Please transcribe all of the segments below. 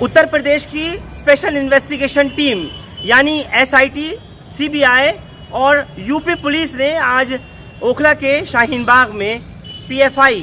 उत्तर प्रदेश की special investigation team यानी SIT, CBI और यूपी पुलिस ने आज ओखला के शाहीन बाग में PFI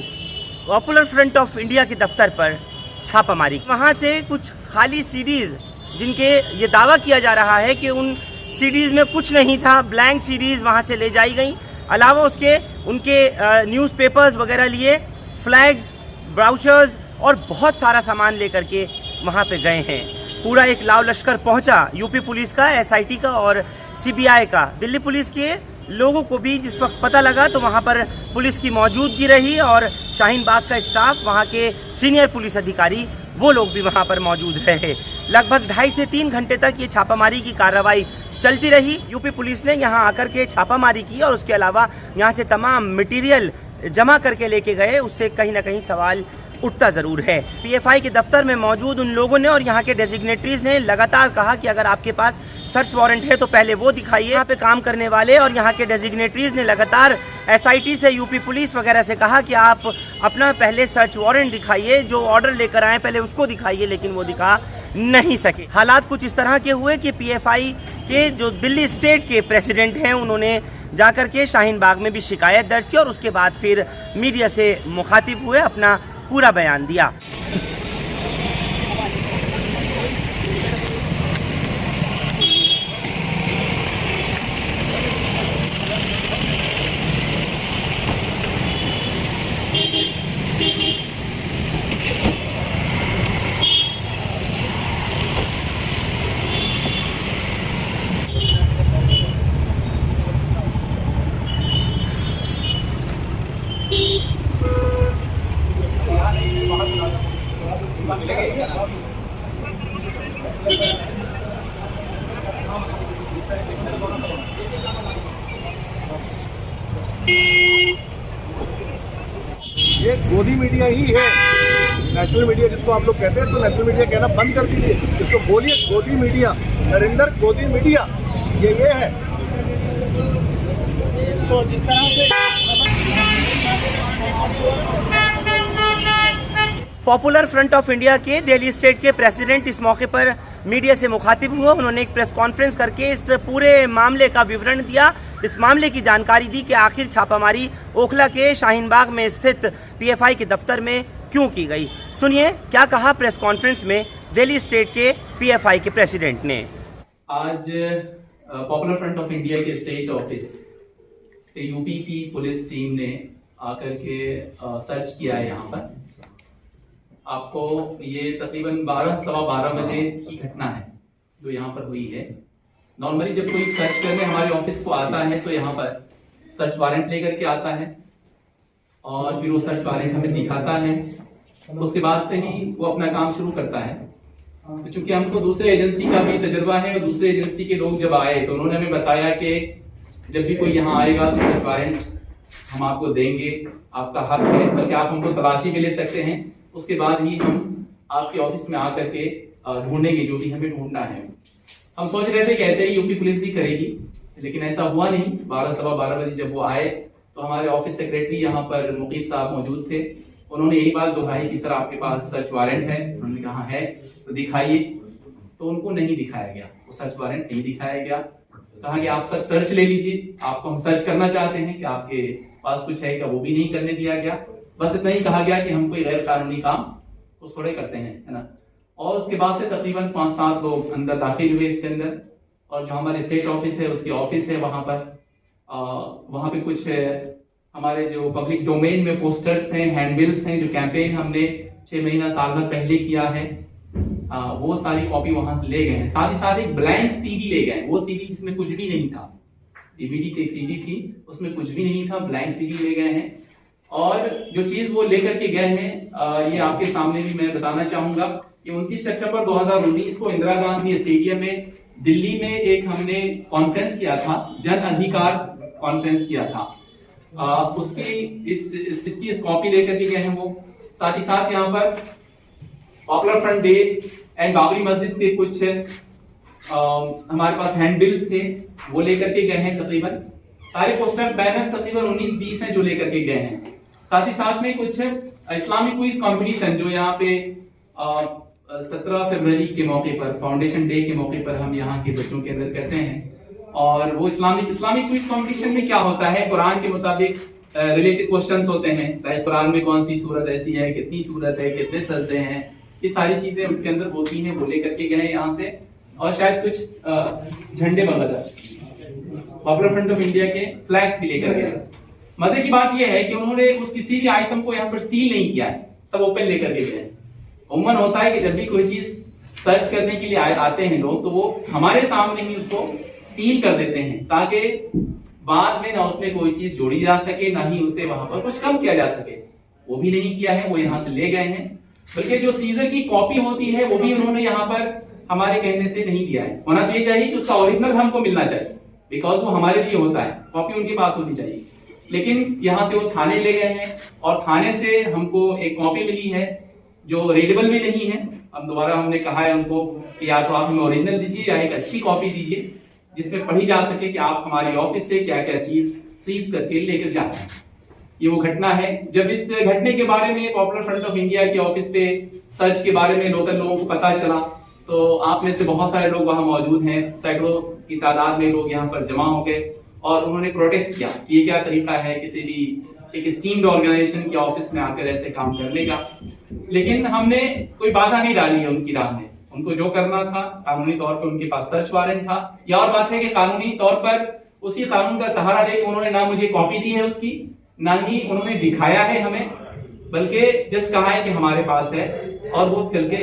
popular front of India के दफ्तर पर छापामारी। वहां से कुछ खाली सीडीज, जिनके ये दावा किया जा रहा है कि उन सीडीज में कुछ नहीं था, ब्लैंक सीडीज वहां से ले जाई गई। अलावा उसके उनके न्यूज़पेपर्स वगैरह लिए, फ्लैग्स, ब्राउचर्स और बहुत सारा सामान लेकर के वहां पे गए हैं। पूरा एक लाव लश्कर पहुंचा, यूपी पुलिस का, एसआईटी का और सीबीआई का। दिल्ली पुलिस के लोगों को भी जिस वक्त पता लगा तो वहां पर पुलिस की मौजूदगी रही और शाहीन बाग का स्टाफ, वहां के सीनियर पुलिस अधिकारी, वो लोग भी वहां पर मौजूद रहे। लगभग 2.5 से 3 घंटे तक ये छापामारी की कार्रवाई चलती रही। यूपी पुलिस ने यहाँ आकर के छापामारी की और उसके अलावा यहाँ से तमाम मटेरियल जमा करके लेके गए। उससे कहीं ना कहीं सवाल उठता जरूर है। पीएफआई के दफ्तर में मौजूद उन लोगों ने और यहाँ के डेजिग्नेटरीज ने लगातार कहा कि अगर आपके पास सर्च वारंट है तो पहले वो दिखाइए। यहाँ पे काम करने वाले और यहाँ के डेजिग्नेटरीज ने लगातार एसआईटी से, यूपी पुलिस वगैरह से कहा कि आप अपना पहले सर्च वारंट दिखाइए, जो ऑर्डर लेकर आए पहले उसको दिखाइए, लेकिन वो दिखा नहीं सके। हालात कुछ इस तरह के हुए कि पीएफआई के जो दिल्ली स्टेट के प्रेसिडेंट हैं, उन्होंने जाकर के शाहीन बाग में भी शिकायत दर्ज की और उसके बाद फिर मीडिया से मुखातिब हुए, अपना पूरा बयान दिया। ये गोदी मीडिया ही है, नेशनल मीडिया जिसको आप लोग कहते हैं, इसको नेशनल मीडिया कहना बंद कर दीजिए। इसको बोलिए गोदी मीडिया, नरेंद्र गोदी मीडिया, ये है। तो जिस तरह से पॉपुलर फ्रंट ऑफ इंडिया के दिल्ली स्टेट के प्रेसिडेंट इस मौके पर मीडिया से मुखातिब हुए। उन्होंने एक प्रेस कॉन्फ्रेंस करके इस पूरे मामले का विवरण दिया, इस मामले की जानकारी दी कि आखिर छापामारी ओखला के शाहीन बाग में स्थित पीएफआई के दफ्तर में क्यों की गई। सुनिए क्या कहा प्रेस कॉन्फ्रेंस में दिल्ली स्टेट के पीएफआई के प्रेसिडेंट ने। आज पॉपुलर फ्रंट ऑफ इंडिया के स्टेट ऑफिस यूपी की पुलिस टीम ने आकर के सर्च किया है। यहाँ पर आपको ये तकरीबन 12-12:15 बजे की घटना है जो यहाँ पर हुई है। नॉर्मली जब कोई सर्च करने हमारे ऑफिस को आता है तो यहाँ पर सर्च वारंट लेकर के आता है और फिर वो सर्च वारंट हमें दिखाता है। उसके बाद से ही वो अपना काम शुरू करता है। तो चूंकि हमको दूसरे एजेंसी का भी तजुर्बा है और दूसरे एजेंसी के लोग जब आए तो उन्होंने हमें बताया कि जब भी कोई यहाँ आएगा तो सर्च वारंट हम आपको देंगे, आपका हक है, बल्कि आप हमको तलाशी में ले सकते हैं। उसके बाद ही हम आपके ऑफिस में आकर के ढूंढेंगे जो भी हमें ढूंढना है। हम सोच रहे थे कि ऐसे ही यूपी पुलिस भी करेगी, लेकिन ऐसा हुआ नहीं। 12-12:15 बजे जब वो आए तो हमारे ऑफिस सेक्रेटरी यहाँ पर मुकीद साहब मौजूद थे। उन्होंने यही बात दोहराई कि सर आपके पास सर्च वारंट है। उन्होंने कहा है तो दिखाइए, तो उनको नहीं दिखाया गया, वो सर्च वारंट नहीं दिखाया गया। कहा कि आप सर सर्च ले लीजिए, आपको हम सर्च करना चाहते हैं कि आपके पास कुछ है क्या, वो भी नहीं करने दिया गया। बस इतना ही कहा गया कि हम कोई गैर कानूनी काम कुछ थोड़े करते हैं, है ना। और उसके बाद से तकरीबन 5-7 लोग अंदर दाखिल हुए इसके अंदर, और जो हमारे स्टेट ऑफिस है उसकी ऑफिस है वहाँ पे कुछ हमारे जो पब्लिक डोमेन में पोस्टर्स हैं, हैंडबिल्स हैं, जो कैंपेन हमने 6 महीना साल भर पहले किया है, वो सारी कॉपी वहां से ले गए हैं। साथ ही साथ एक ब्लैंक सीडी ले गए, वो सीडी जिसमें कुछ भी नहीं था। डीवीडी की सीडी थी, उसमें कुछ भी नहीं था, ब्लैंक सीडी ले गए हैं। और जो चीज वो लेकर के गए हैं, ये आपके सामने भी मैं बताना चाहूंगा कि 29 सितंबर 2019 को इंदिरा गांधी स्टेडियम में दिल्ली में एक हमने कॉन्फ्रेंस किया था, जन अधिकार कॉन्फ्रेंस किया था। उसकी इसकी कॉपी लेकर के गए हैं वो। साथ ही साथ यहाँ पर popular front day and Babri मस्जिद के कुछ हमारे पास हैंडबिल्स थे, वो लेकर के गए हैं। तकरीबन सारे पोस्टर्स, बैनर्स तकरीबन 19-20 हैं जो लेकर के गए हैं। साथ ही साथ में कुछ इस्लामिक क्विज कंपटीशन जो यहाँ पे 17 फरवरी के मौके पर, फाउंडेशन डे के मौके पर हम यहाँ के बच्चों के अंदर करते हैं। और वो इस्लामिक क्विज कंपटीशन में क्या होता है, कुरान के मुताबिक रिलेटेड क्वेश्चंस होते हैं, लाइक कुरान में कौन सी सूरत ऐसी है, कितनी सूरत है, कितने सजदे हैं, ये सारी चीजें उसके अंदर होती हैं। वो लेकर के गए यहाँ से, और शायद कुछ झंडे वगैरह पॉपुलर फ्रंट ऑफ इंडिया के फ्लैग्स भी लेकर गए। मजे की बात यह है कि उन्होंने उस किसी भी आइटम को यहाँ पर सील नहीं किया है, सब ओपन लेकर के गए। उम्मन होता है कि जब भी कोई चीज सर्च करने के लिए आते हैं लोग, तो वो हमारे सामने ही उसको सील कर देते हैं, ताकि बाद में ना उसमें कोई चीज जोड़ी जा सके, ना ही उसे वहां पर कुछ कम किया जा सके। वो भी नहीं किया है, वो यहाँ से ले गए हैं। बल्कि जो सीजर की कॉपी होती है वो भी उन्होंने यहाँ पर हमारे कहने से नहीं दिया है। होना तो ये चाहिए कि उसका ओरिजिनल हमको मिलना चाहिए, बिकॉज वो हमारे लिए होता है, कॉपी उनके पास होनी चाहिए। लेकिन यहाँ से वो थाने ले गए हैं, और थाने से हमको एक कॉपी मिली है जो रीडेबल भी नहीं है। अब दोबारा हमने कहा है उनको कि या तो आप हमें ओरिजिनल दीजिए या एक अच्छी कॉपी दीजिए जिसमें पढ़ी जा सके कि आप हमारी ऑफिस से क्या क्या चीज सीज करके लेकर जाते हैं। ये वो घटना है। जब इस घटने के बारे में पॉपुलर फ्रंट ऑफ इंडिया के ऑफिस पे सर्च के बारे में लोकल लोगों को पता चला, तो आप में से बहुत सारे लोग वहां मौजूद हैं, सैकड़ों की तादाद में लोग यहाँ पर जमा हो गए और उन्होंने प्रोटेस्ट किया। ये क्या तरीका है किसी भी एक स्टीम्ड ऑर्गेनाइजेशन के ऑफिस में आकर ऐसे काम करने का। लेकिन हमने कोई बाधा नहीं डाली है उनकी राह में। उनको जो करना था, कानूनी तौर पर उनके पास सर्च वारंट था। यह और बात है कि कानूनी तौर पर उसी कानून का सहारा लेकर उन्होंने ना मुझे कॉपी दी है उसकी, ना ही उन्होंने दिखाया है हमें, बल्कि जस्ट कहा है कि हमारे पास है, और वो चल के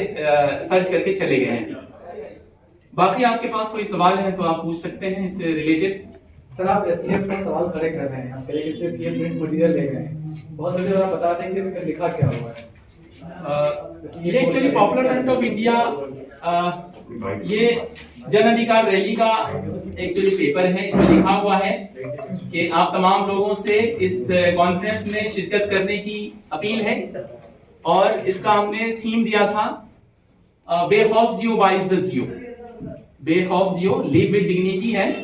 सर्च करके चले गए हैं। बाकी आपके पास कोई सवाल है तो आप पूछ सकते हैं इससे रिलेटेड। सर, आप एसटीएफ का सवाल खड़े कर रहे हैं, आप कह सिर्फ ये प्रिंट मटेरियल ले गए हैं, बहुत जल्दी आप बता दें कि इसमें लिखा क्या हुआ है। ये actually popular front of India ये जन अधिकार रैली का एक्चुअली पेपर है। इसमें लिखा हुआ है कि आप तमाम लोगों से इस कॉन्फ्रेंस में शिरकत करने की अपील है, और इसका हमने थीम दिया था बेखौफ जियो बाइज्जत जियो। बेखौफ जियो, live with dignity and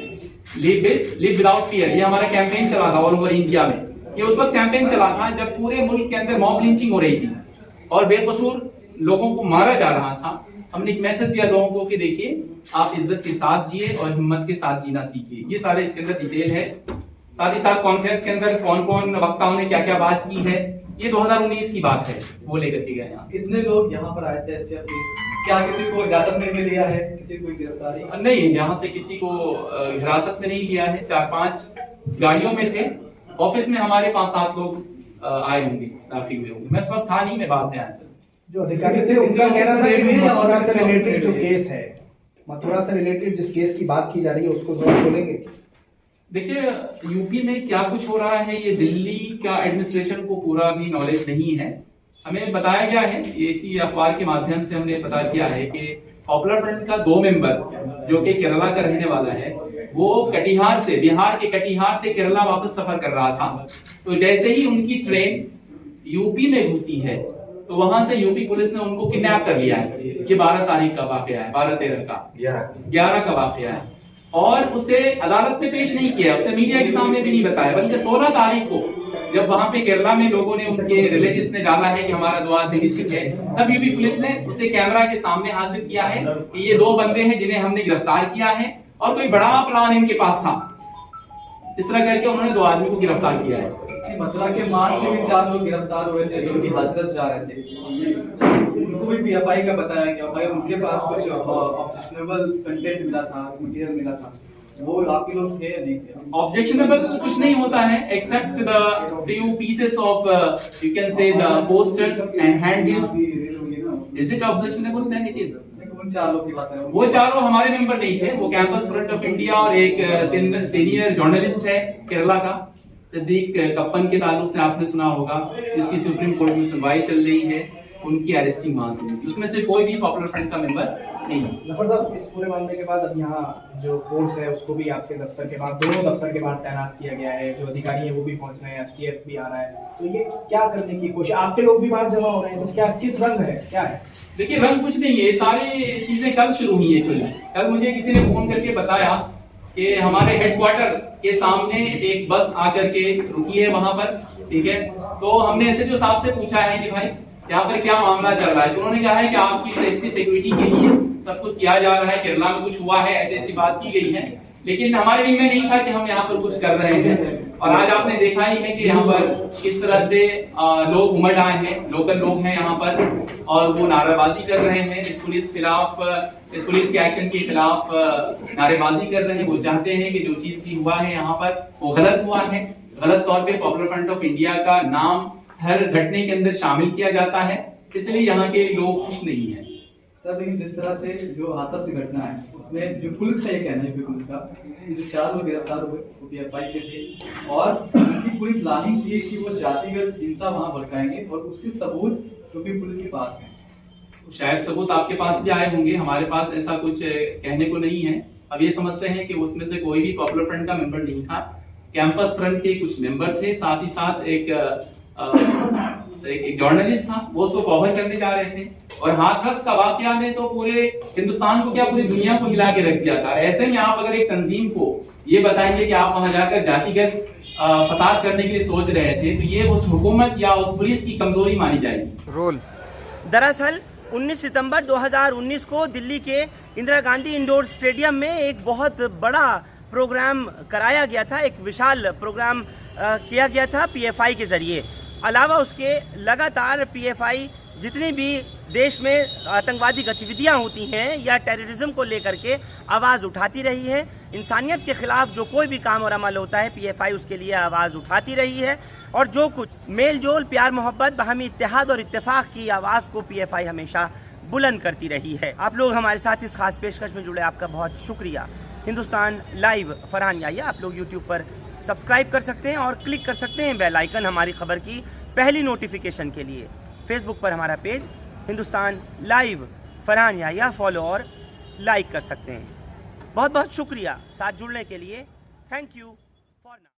live without fear. ये हमारा कैंपेन चला था ऑल ओवर इंडिया में। ये उस वक्त कैंपेन चला था जब पूरे मुल्क के अंदर मॉब लिंचिंग हो रही थी और बेकसूर लोगों को मारा जा रहा था। हमने एक मैसेज दिया लोगों को कि देखिए, आप इज्जत के साथ जिए और हिम्मत के साथ जीना सीखिए। ये सारे इसके अंदर डिटेल है। साथ ही साथ कॉन्फ्रेंस के अंदर कौन कौन वक्ताओं ने क्या क्या बात की है, ये 2019 की बात है, वो लेकर के गए यहाँ। कितने लोग यहाँ पर आए थे एसटीएफ के? क्या किसी को हिरासत में भी लिया है, किसी को गिरफ्तारी? नहीं, यहाँ से किसी को हिरासत में नहीं लिया है। 4-5 गाड़ियों में थे। ऑफिस में हमारे 5-7 लोग आए होंगे, दाखिल हुए होंगे। मैं उस वक्त था नहीं, मैं बाद में आया सर। जो अधिकारी से उनका कहना था कि मथुरा से रिलेटेड जो केस है, मथुरा से रिलेटेड जिस केस की बात की जा रही है उसको जरूर बोलेंगे। देखिए, यूपी में क्या कुछ हो रहा है ये दिल्ली का एडमिनिस्ट्रेशन को पूरा भी नॉलेज नहीं है। हमें बताया गया है, इसी अखबार के माध्यम से हमने पता किया है कि पॉपुलर फ्रंट का 2 मेंबर जो कि केरला का रहने वाला है, वो कटिहार से, बिहार के कटिहार से केरला वापस सफर कर रहा था। तो जैसे ही उनकी ट्रेन यूपी में घुसी है, तो वहां से यूपी पुलिस ने उनको किडनैप कर लिया है। ये 12 तारीख का वाकया है, 12-13 का 11 का वाकया है। और उसे अदालत में पेश नहीं किया, उसे मीडिया के सामने भी नहीं बताया, बल्कि 16 तारीख को जब वहां पे केरला में लोगों ने, उनके रिलेटिव्स ने डाला है कि हमारा 2 आदमी मिसिंग है, तब यूपी पुलिस ने उसे कैमरा के सामने हाजिर किया है कि ये 2 बंदे हैं जिन्हें हमने गिरफ्तार किया है, और कोई बड़ा प्लान इनके पास था। इस तरह करके उन्होंने 2 आदमी को गिरफ्तार किया है। मथुरा के मार्च से भी 4 लोग गिरफ्तार हुए थे जो कि हाथरस जा रहे थे। उनको भी पीएफआई का बताया गया, भाई उनके पास कुछ ऑब्जेक्शनेबल कंटेंट मिला था, मटेरियल मिला था। वो आपके लोग थे या नहीं थे? ऑब्जेक्शनेबल कुछ नहीं होता है, except the few pieces of you can say the posters and handbills. Is it objectionable? Then it is. उन 4 लोग की बात है। वो चारों हमारे मेंबर नहीं थे। वो कैंपस फ्रंट ऑफ इंडिया और एक सीनियर जर्नलिस्ट है केरला का, सिद्दीक कप्पन के ताल्लुक से आपने सुना होगा, जिसकी सुप्रीम कोर्ट में सुनवाई चल रही है, उनकी अरेस्टिंग वहां से। उसमें से कोई भी पॉपुलर फ्रंट का मेंबर नहीं। जफर साहब, इस पूरे मामले के बाद अब यहाँ जो फोर्स है उसको भी आपके दफ्तर के बाद, दोनों दफ्तर के बाद तैनात किया गया है। जो अधिकारी है वो भी पहुंच रहे हैं, एसटीएफ भी आ रहा है। तो ये क्या करने की कोशिश, आपके लोग भी बाहर जमा हो रहे हैं, तो क्या किस रंग है, क्या है? देखिए, रंग कुछ नहीं है, ये सारी चीजें कल शुरू हुई है। कल मुझे किसी ने फोन करके बताया कि हमारे हेडक्वार्टर के सामने एक बस आकर के रुकी है वहां पर, ठीक है। तो हमने एसएचओ साहब से पूछा है कि भाई यहाँ पर क्या मामला चल रहा है। तो उन्होंने कहा है कि आपकी सेफ्टी सिक्योरिटी के लिए सब कुछ किया जा रहा है, केरला में कुछ हुआ है, ऐसी बात की गई है, लेकिन हमारे दिन में नहीं था कि हम यहाँ पर कुछ कर रहे हैं। और आज आपने देखा ही है कि यहाँ पर किस तरह से लोग उमड़ आए हैं, लोकल लोग हैं यहाँ पर, और वो नारेबाजी कर रहे हैं इस पुलिस के एक्शन के खिलाफ नारेबाजी कर रहे हैं। वो चाहते हैं कि जो चीज भी हुआ है यहाँ पर वो गलत हुआ है, गलत तौर पे पॉपुलर फ्रंट ऑफ इंडिया का नाम हर घटने के अंदर शामिल किया जाता है, इसलिए यहाँ के लोग खुश नहीं है। सर लेकिन जिस तरह से जो हादसा की घटना है उसमें जो पुलिस का ये कहना है, पुलिस का जो 4 लोग गिरफ्तार हुए वो PFI के थे और उनकी पूरी प्लानिंग थी कि वो जातिगत हिंसा वहां भड़काएंगे और उसके सबूत यूपी पुलिस के पास हैं। शायद सबूत आपके पास भी आए होंगे, हमारे पास ऐसा कुछ कहने को नहीं है। अब ये समझते हैं कि उसमें से कोई भी पॉपुलर फ्रंट का मेंबर नहीं था, कैंपस फ्रंट के कुछ मेंबर थे, साथ ही साथ एक जर्नलिस्ट था, वो उसको कवर करने जा रहे थे। और हाथरस का वाकया ने तो पूरे हिंदुस्तान को क्या पूरी दुनिया को हिला के रख दिया था। ऐसे में आप अगर एक तंजीम को ये बताएंगे कि आप वहां जाकर जातिगत फसाद करने के लिए सोच रहे थे, तो ये उस हुकूमत या उस पुलिस की कमजोरी मानी जाएगी। दरअसल 19 सितंबर 2019 को दिल्ली के इंदिरा गांधी इंडोर स्टेडियम में एक बहुत बड़ा प्रोग्राम कराया गया था, एक विशाल प्रोग्राम किया गया था PFI के जरिए। अलावा उसके लगातार PFI जितनी भी देश में आतंकवादी गतिविधियां होती हैं या टेररिज्म को लेकर के आवाज़ उठाती रही है। इंसानियत के खिलाफ जो कोई भी काम और अमल होता है PFI उसके लिए आवाज़ उठाती रही है। और जो कुछ मेल जोल, प्यार मोहब्बत, बाहमी इत्तेहाद और इत्तेफाक की आवाज़ को PFI हमेशा बुलंद करती रही है। आप लोग हमारे साथ इस खास पेशकश में जुड़े, आपका बहुत शुक्रिया। हिंदुस्तान लाइव फरहान याहिया आप लोग यूट्यूब पर सब्सक्राइब कर सकते हैं और क्लिक कर सकते हैं बेल आइकन हमारी खबर की पहली नोटिफिकेशन के लिए। फेसबुक पर हमारा page Hindustan Live Farhan Yahiya follow और लाइक कर सकते हैं। बहुत बहुत शुक्रिया साथ जुड़ने के लिए। Thank you for now.